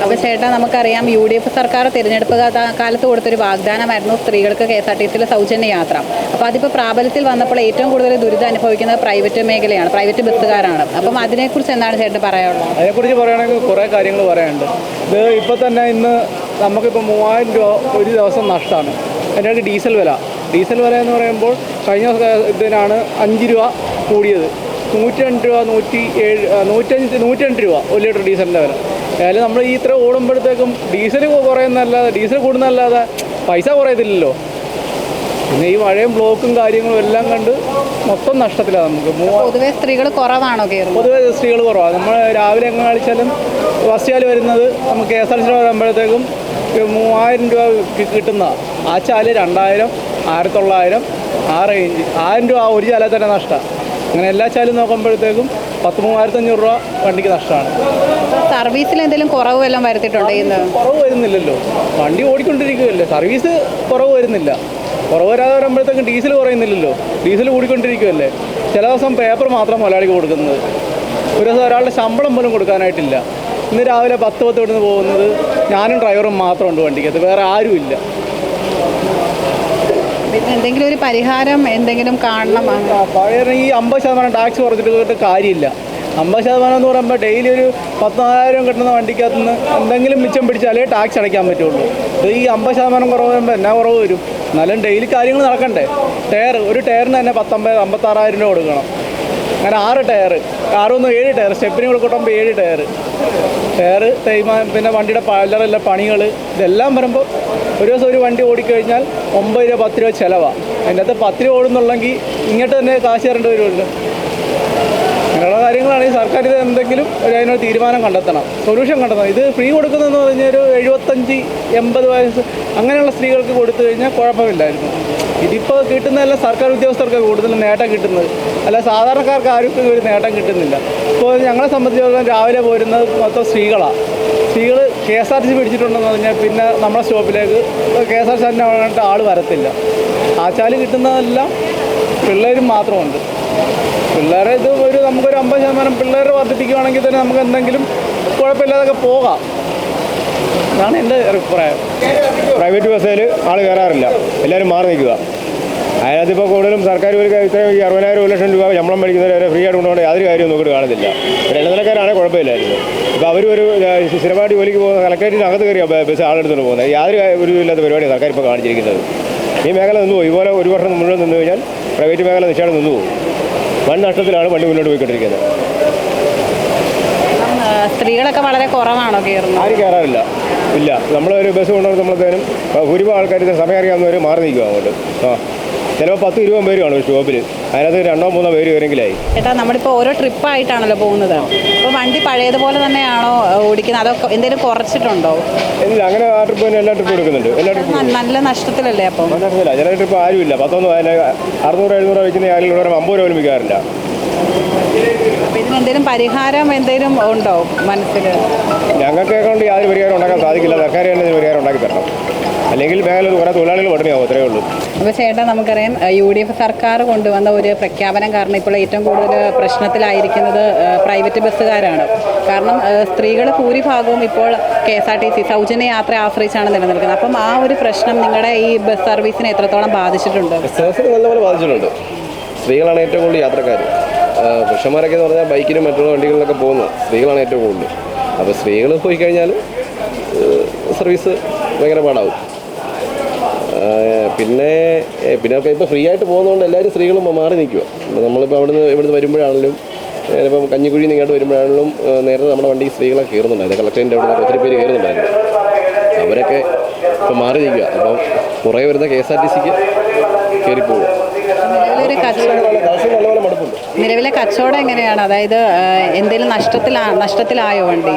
അപ്പോൾ ചേട്ടാ, നമുക്കറിയാം UDF സർക്കാർ തിരഞ്ഞെടുപ്പ് കാലത്ത് കൊടുത്തൊരു വാഗ്ദാനമായിരുന്നു സ്ത്രീകൾക്ക് KSRTCയിൽ സൗജന്യ യാത്ര. അപ്പോൾ അതിപ്പോൾ പ്രാബല്യത്തിൽ വന്നപ്പോൾ ഏറ്റവും കൂടുതൽ ദുരിതം അനുഭവിക്കുന്നത് പ്രൈവറ്റ് മേഖലയാണ്, പ്രൈവറ്റ് ബസ്സുകാരാണ്. അപ്പം അതിനെക്കുറിച്ച് എന്താണ് ചേട്ടൻ പറയാനുള്ളത്? അതിനെക്കുറിച്ച് പറയുകയാണെങ്കിൽ കുറേ കാര്യങ്ങൾ പറയാനുണ്ട്. ഇത് ഇപ്പോൾ തന്നെ ഇന്ന് നമുക്കിപ്പോൾ 3000 രൂപ ഒരു ദിവസം നഷ്ടമാണ്. അതിൻ്റെ ഡീസൽ വില എന്ന് പറയുമ്പോൾ കഴിഞ്ഞ ഇതിനാണ് 5 രൂപ കൂടിയത്. 102 രൂപ 102 രൂപ 1 ലിറ്റർ ഡീസലിൻ്റെ വില. അതായത് നമ്മൾ ഈ ഇത്ര ഓടുമ്പോഴത്തേക്കും ഡീസൽ കൂടുന്നതല്ലാതെ പൈസ കുറയത്തില്ലല്ലോ. പിന്നെ ഈ മഴയും ബ്ലോക്കും കാര്യങ്ങളും എല്ലാം കണ്ട് മൊത്തം നഷ്ടത്തിലാണ് നമുക്ക്. പൊതുവെ സ്ത്രീകൾ കുറവാണോ കയറുന്നത്? പൊതുവെ സ്ത്രീകൾ കുറവാണ്. നമ്മൾ രാവിലെ എങ്ങനെ കളിച്ചാലും ബസ് ചാല് വരുന്നത് നമുക്ക് KSRTC വരുമ്പോഴത്തേക്കും 3000 രൂപ കിട്ടുന്ന ആ ചാല് 2000, 1900 ആ റേഞ്ച്. 1000 രൂപ ഒരു ചാല തന്നെ നഷ്ടമാണ്. അങ്ങനെ എല്ലാ ചാലും നോക്കുമ്പോഴത്തേക്കും 10,000-3500 രൂപ വണ്ടിക്ക് നഷ്ടമാണ്. സർവീസിൽ എന്തെങ്കിലും കുറവ് വല്ലതും വരുത്തിയിട്ടുണ്ടോ? കുറവ് വരുന്നില്ലല്ലോ, വണ്ടി ഓടിക്കൊണ്ടിരിക്കുകയല്ലേ, സർവീസ് കുറവ് വരുന്നില്ല. കുറവ് വരാതെ വരുമ്പോഴത്തേക്കും ഡീസൽ കുറയുന്നില്ലല്ലോ, ഡീസൽ കൂടിക്കൊണ്ടിരിക്കുകയല്ലേ. ചില ദിവസം പേപ്പർ മാത്രം മുതലാളിക്ക് കൊടുക്കുന്നത്, ഒരു ദിവസം ഒരാളുടെ ശമ്പളം പോലും കൊടുക്കാനായിട്ടില്ല. ഇന്ന് രാവിലെ 10 ഇവിടുന്ന് പോകുന്നത് ഞാനും ഡ്രൈവറും മാത്രമുണ്ട് വണ്ടിക്കകത്ത്, വേറെ ആരുമില്ല. പിന്നെ എന്തെങ്കിലും ഒരു പരിഹാരം എന്തെങ്കിലും കാണണം. ഈ 50% ടാക്സ് കുറച്ചിട്ട് കാര്യമില്ല. 50% എന്ന് പറയുമ്പോൾ ഡെയിലി ഒരു 10,000 കിട്ടുന്ന വണ്ടിക്കകത്ത് നിന്ന് എന്തെങ്കിലും മിച്ചം പിടിച്ചാലേ ടാക്സ് അടയ്ക്കാൻ പറ്റുള്ളൂ. ഇത് ഈ 50% കുറവ് വരുമ്പോൾ എന്നാ കുറവ് വരും? എന്നാലും ഡെയിലി കാര്യങ്ങൾ നടക്കണ്ടേ. ഒരു ടയറിന് തന്നെ 56,000 രൂപ കൊടുക്കണം. അങ്ങനെ 6 ടയർ, 7 ടയർ, സ്റ്റെപ്പിന് കൊടുക്കുമ്പോൾ 7 ടയർ പിന്നെ വണ്ടിയുടെ പലരെല്ലാം പണികൾ ഇതെല്ലാം വരുമ്പോൾ ഒരു ദിവസം ഒരു വണ്ടി ഓടിക്കഴിഞ്ഞാൽ 9 രൂപ 10 രൂപ ചിലവാണ്. അതിൻ്റെ അകത്ത് 10 രൂപ ഓടുന്നുള്ളെങ്കിൽ ഇങ്ങോട്ട് തന്നെ കാശ് തരേണ്ടി വരുമല്ലോ. അങ്ങനെയുള്ള കാര്യങ്ങളാണെങ്കിൽ സർക്കാർ ഇത് എന്തെങ്കിലും അതിനൊരു തീരുമാനം കണ്ടെത്തണം, സൊല്യൂഷൻ കണ്ടെത്തണം. ഇത് ഫ്രീ കൊടുക്കുന്നതെന്ന് പറഞ്ഞാൽ ഒരു 75-80 വയസ്സ് അങ്ങനെയുള്ള സ്ത്രീകൾക്ക് കൊടുത്തു കഴിഞ്ഞാൽ കുഴപ്പമില്ലായിരുന്നു. ഇതിപ്പോൾ കിട്ടുന്നതെല്ലാം സർക്കാർ ഉദ്യോഗസ്ഥർക്ക് കൂടുതലും നേട്ടം കിട്ടുന്നത്, അല്ല സാധാരണക്കാർക്ക് ആർക്കും ഒരു നേട്ടം കിട്ടുന്നില്ല. ഇപ്പോൾ ഞങ്ങളെ സംബന്ധിച്ചിടത്തോളം രാവിലെ പോരുന്നത് മൊത്തം സ്ത്രീകളാണ്. സ്ത്രീകൾ KSRTC പിടിച്ചിട്ടുണ്ടെന്ന് പറഞ്ഞാൽ പിന്നെ നമ്മുടെ സ്റ്റോപ്പിലേക്ക് KSRTC വേണ്ടിയിട്ട് ആൾ വരത്തില്ല. ആച്ചാല് കിട്ടുന്നതെല്ലാം പിള്ളേരും മാത്രമുണ്ട്. പിള്ളേരെ ഇത് നമുക്കൊരു 50% പിള്ളേരെ വർദ്ധിപ്പിക്കുകയാണെങ്കിൽ തന്നെ നമുക്ക് എന്തെങ്കിലും കുഴപ്പമില്ലാതൊക്കെ പോകാം. അതാണ് എൻ്റെ അഭിപ്രായം. പ്രൈവറ്റ് ബസ്സിൽ ആൾ കയറാറില്ല, എല്ലാവരും മാറി നിൽക്കുക. അതിനകത്തിപ്പോൾ കൂടുതലും സർക്കാർ ഒരു ഇത്രയും 60,000 1 ലക്ഷം രൂപ ശമ്പളം മേടിക്കുന്നവരെ ഫ്രീ ആയിട്ട് കൊണ്ടുപോകേണ്ട യാതൊരു കാര്യവും നോക്കിയിട്ട് കാണുന്നില്ല. ഒരു ഇടനിലക്കാരാണെങ്കിൽ കുഴപ്പമില്ലായിരുന്നു. ഇപ്പോൾ അവർ ഒരു സ്ഥിരമായിട്ട് ജോലിക്ക് പോകുന്ന കളക്ടറേറ്റിനകത്ത് കയറിയ ബസ് ആളെടുത്തുകൊണ്ട് പോകുന്നത് യാതൊരു ഒരു ഇല്ലാത്ത പരിപാടിയാണ് സർക്കാർ ഇപ്പോൾ കാണിച്ചിരിക്കുന്നത്. ഈ മേഖല നിന്ന് പോകും. ഇതുപോലെ ഒരു വർഷം മുഴുവൻ നിന്ന് കഴിഞ്ഞാൽ പ്രൈവറ്റ് മേഖല നിശ്ചയം നിന്ന് പോകും. വൻ നഷ്ടത്തിലാണ് വണ്ടി മുന്നോട്ട് പോയിക്കൊണ്ടിരിക്കുന്നത്. സ്ത്രീകളൊക്കെ വളരെ കുറവാണോ കയറുന്നത്? ആരും കയറാറില്ല, ഇല്ല. നമ്മളൊരു ബസ് കൊണ്ടുവരുമ്പോഴത്തേനും ഭൂരിഭാഗം ആൾക്കാർ സമയം അറിയാവുന്നവർ മാറി നിൽക്കുക അങ്ങോട്ട്. ചിലപ്പോൾ 10-20 പേര് കാണും സ്റ്റോപ്പിൽ, അതിനകത്ത് 2-3 പേര് വരെങ്കിലായി. ചേട്ടാ, നമ്മളിപ്പോൾ ഓരോ ട്രിപ്പായിട്ടാണല്ലോ പോകുന്നത്. അപ്പോൾ വണ്ടി പഴയതുപോലെ തന്നെയാണോ ഓടിക്കുന്നത്, അതോ എന്തെങ്കിലും കുറച്ചിട്ടുണ്ടോ? ഇല്ല, അങ്ങനെ ആ ട്രിപ്പ് തന്നെ എല്ലാ ട്രിപ്പും എടുക്കുന്നുണ്ട്. എല്ലാ ട്രിപ്പും നല്ല നഷ്ടത്തിലല്ലേ? അപ്പോൾ നഷ്ടത്തില്ല. ചില ട്രിപ്പ് ആരുമില്ല. 600-700 വെച്ചിട്ട് ആരെങ്കിലും 50 രൂപ പോലും വിൽക്കാറില്ല. പിന്നെ എന്തെങ്കിലും പരിഹാരം എന്തെങ്കിലും ഉണ്ടോ മനസ്സിൽ? ഞങ്ങൾക്ക് കൊണ്ട് യാതൊരു പരിഹാരം ഉണ്ടാക്കാൻ സാധിക്കില്ല. സർക്കാർ തന്നെ ഇതിന് പരിഹാരം ഉണ്ടാക്കി തരണം. അല്ലെങ്കിൽ മേഖല കുറേ തൊഴിലാളികൾ പട്ടിണിയാവും, അത്രയേ ഉള്ളൂ. അപ്പോൾ ചേട്ടാ, നമുക്കറിയാം UDF സർക്കാർ കൊണ്ടുവന്ന ഒരു പ്രഖ്യാപനം കാരണം ഇപ്പോൾ ഏറ്റവും കൂടുതൽ പ്രശ്നത്തിലായിരിക്കുന്നത് പ്രൈവറ്റ് ബസ്സുകാരാണ്. കാരണം സ്ത്രീകൾ ഭൂരിഭാഗവും ഇപ്പോൾ KSRTC സൗജന്യ യാത്ര ആശ്രയിച്ചാണ് നിലനിൽക്കുന്നത്. അപ്പം ആ ഒരു പ്രശ്നം നിങ്ങളുടെ ഈ ബസ് സർവീസിനെ എത്രത്തോളം ബാധിച്ചിട്ടുണ്ട്? നല്ലപോലെ ബാധിച്ചിട്ടുണ്ട്. സ്ത്രീകളാണ് ഏറ്റവും കൂടുതൽ യാത്രക്കാർ. പുരുഷന്മാരൊക്കെ എന്ന് പറഞ്ഞാൽ ബൈക്കിനും മറ്റുള്ള വണ്ടികളിലൊക്കെ പോകുന്നത് സ്ത്രീകളാണ് ഏറ്റവും കൂടുതൽ. അപ്പോൾ സ്ത്രീകൾ പോയി കഴിഞ്ഞാൽ സർവീസ് ഭയങ്കര പാടാവും. പിന്നെ ഇപ്പോൾ ഫ്രീ ആയിട്ട് പോകുന്നതുകൊണ്ട് എല്ലാവരും സ്ത്രീകളും മാറി നിൽക്കുക. നമ്മളിപ്പോൾ ഇവിടുന്ന് വരുമ്പോഴാണെങ്കിലും ഇപ്പം കഞ്ഞിക്കുഴിയിൽ നിന്ന് ഇങ്ങോട്ട് വരുമ്പോഴാണെങ്കിലും നേരത്തെ നമ്മുടെ വണ്ടി സ്ത്രീകളെ കയറുന്നുണ്ടായിരുന്നു. കളക്ടറിൻ്റെ അവിടെ ഒത്തിരി പേര് കയറുന്നുണ്ടായിരുന്നു. അവരൊക്കെ ഇപ്പം മാറി നിൽക്കുക. അപ്പം കുറേ വരുന്ന KSRTCക്ക് കയറിപ്പോവുക. നിലവിലെ കച്ചവടം എങ്ങനെയാണ്? അതായത് എന്തെങ്കിലും നഷ്ടത്തിലായോ വണ്ടി?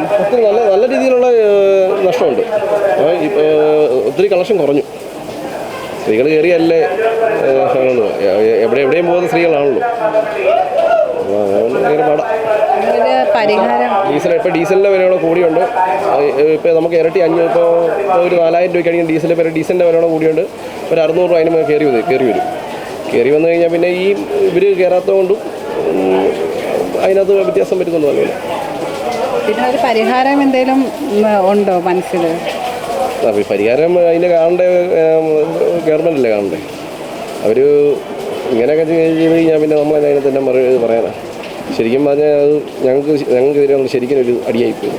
നല്ല രീതിയിലുള്ള നഷ്ടമുണ്ട്. ഒത്തിരി കളക്ഷൻ കുറഞ്ഞു. സ്ത്രീകൾ കയറിയല്ലേ എവിടെയും പോകുന്ന സ്ത്രീകളാണല്ലോ. ഭയങ്കര പാടാം. ഡീസലിൻ്റെ വിലയോടെ കൂടിയുണ്ട്. ഇപ്പോൾ നമുക്ക് ഇരട്ടി 5 ഇപ്പോൾ ഒരു 4,000 രൂപയ്ക്കാണെങ്കിൽ ഡീസലിൻ്റെ വിലയോടെ കൂടിയുണ്ട്. ഒരു 600 രൂപ അതിന് കയറി വരും. കയറി വന്നു കഴിഞ്ഞാൽ പിന്നെ ഈ ഇവർ കയറാത്തത് കൊണ്ടും അതിനകത്ത് വ്യത്യാസം വരുന്നുണ്ട്. നല്ലപോലെ ഇതിനൊരു പരിഹാരം എന്തെങ്കിലും ഉണ്ടോ മനസ്സിൽ? അപ്പോൾ പരിഹാരം അതിൻ്റെ കാണേണ്ട ഗവൺമെൻറ്റല്ലേ കാണണ്ടേ. അവർ ഇങ്ങനെയൊക്കെ ചെയ്ത് കഴിഞ്ഞാൽ പിന്നെ നമ്മൾ അതിനെ തന്നെ മറുപടി പറയാനാണ്. ശരിക്കും പറഞ്ഞാൽ അത് ഞങ്ങൾക്കെതിരെ ശരിക്കും ഒരു അടിയായിപ്പോയി.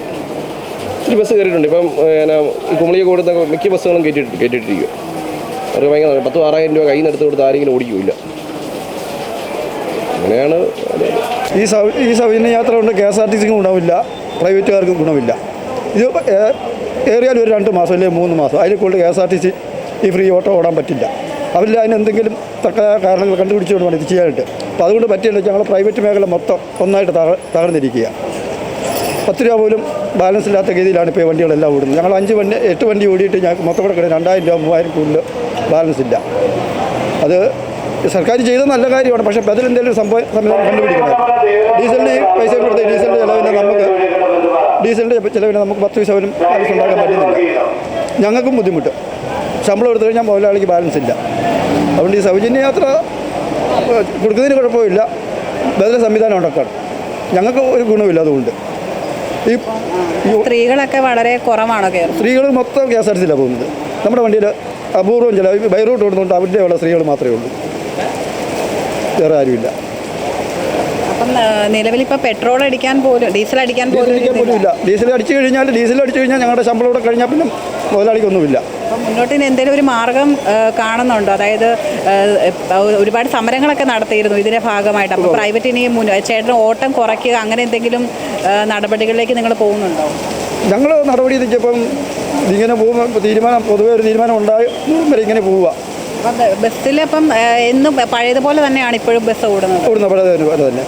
ഒത്തിരി ബസ് കയറിയിട്ടുണ്ട്. ഇപ്പം ഈ കുമളിയെ കൊടുത്ത മിക്ക ബസ്സുകളും കയറ്റിയിട്ടിരിക്കുക. അവർ ഭയങ്കര 10,000-6,000 രൂപ കയ്യിൽ നിന്ന് എടുത്ത് കൊടുത്ത് ആരെങ്കിലും ഓടിക്കില്ല. അങ്ങനെയാണ് ഈ സൗജന്യ യാത്ര കൊണ്ട് KSRTC ഗുണമില്ല, പ്രൈവറ്റുകാർക്കും ഗുണമില്ല. ഇത് ഏറിയാൽ ഒരു 2 മാസം അല്ലെങ്കിൽ 3 മാസം അതിൽ കൂടുതൽ KSRTC ഈ ഫ്രീ ഓട്ടോ ഓടാൻ പറ്റില്ല. അവരിൽ അതിനെന്തെങ്കിലും തക്ക കാരണങ്ങൾ കണ്ടുപിടിച്ചുകൊണ്ട് വേണം ഇത് ചെയ്യാനായിട്ട്. അപ്പോൾ അതുകൊണ്ട് പറ്റില്ല, ഞങ്ങൾ പ്രൈവറ്റ് മേഖല മൊത്തം ഒന്നായിട്ട് തകർന്നിരിക്കുക. 10 രൂപ പോലും ബാലൻസ് ഇല്ലാത്ത ഗതിയിലാണ് ഇപ്പോൾ ഈ വണ്ടികളെല്ലാം ഓടുന്നത്. ഞങ്ങൾ 8 വണ്ടി ഓടിയിട്ട് ഞങ്ങൾക്ക് മൊത്തം കൂടെ 2,000 രൂപ 3,000 കൂടുതൽ ബാലൻസ് ഇല്ല. അത് സർക്കാർ ചെയ്ത നല്ല കാര്യമാണ്. പക്ഷേ അതിലെന്തെങ്കിലും സംവിധാനം കണ്ടുപിടിക്കണം. ഡീസലിന് പൈസ കൊടുത്ത് ഡീസലിൻ്റെ ചിലവിന് നമുക്ക് 10 പൈസ പോലും ബാലൻസ് ഉണ്ടാക്കാൻ പറ്റുന്നില്ല. ഞങ്ങൾക്കും ബുദ്ധിമുട്ട്. ശമ്പളം എടുത്തു കഴിഞ്ഞാൽ മുതലാളിക്ക് ബാലൻസ് ഇല്ല. അതുകൊണ്ട് ഈ സൗജന്യ യാത്ര കൊടുക്കുന്നതിന് കുഴപ്പമില്ല, ബദൽ സംവിധാനം ഉണ്ടാക്കണം. ഞങ്ങൾക്ക് ഒരു ഗുണമില്ല. അതുകൊണ്ട് ഈ സ്ത്രീകളൊക്കെ വളരെ കുറവാണോ കയറുന്നത്? സ്ത്രീകൾ മൊത്തം KSRTCയിലാണ് പോകുന്നത്. നമ്മുടെ വണ്ടിയിൽ അപൂർവം ചില ബൈറൂട്ട് ഓടുന്നുണ്ട്, അവരുടെ ഉള്ള സ്ത്രീകൾ മാത്രമേ ഉള്ളൂ, വേറെ ആരുമില്ല. അപ്പം നിലവിലിപ്പോൾ പെട്രോൾ അടിക്കാൻ പോലും ഡീസൽ അടിക്കാൻ പോലും ഇല്ല. ഡീസൽ അടിച്ചു കഴിഞ്ഞാൽ ഞങ്ങളുടെ ശമ്പളം ഇവിടെ കഴിഞ്ഞാൽ പിന്നെ മുതലാളിക്കൊന്നുമില്ല. അപ്പം മുന്നോട്ട് ഇനി എന്തെങ്കിലും ഒരു മാർഗം കാണുന്നുണ്ടോ? അതായത് ഒരുപാട് സമരങ്ങളൊക്കെ നടത്തിയിരുന്നു ഇതിൻ്റെ ഭാഗമായിട്ട്. അപ്പോൾ പ്രൈവറ്റ് ഇനി ചേട്ടൻ ഓട്ടം കുറയ്ക്കുക അങ്ങനെ എന്തെങ്കിലും നടപടികളിലേക്ക് നിങ്ങൾ പോകുന്നുണ്ടോ? ഞങ്ങൾ നടപടി എത്തിച്ചപ്പം ഇങ്ങനെ പോകുമ്പോൾ പൊതുവേ ഒരു തീരുമാനം ഉണ്ടായി വരെ ഇങ്ങനെ പോവുക. അപ്പം ബസ്സിൽ അപ്പം എന്നും പഴയതുപോലെ തന്നെയാണ് ഇപ്പോഴും ബസ് ഓടുന്നത്? പഴയതുപോലെ തന്നെ.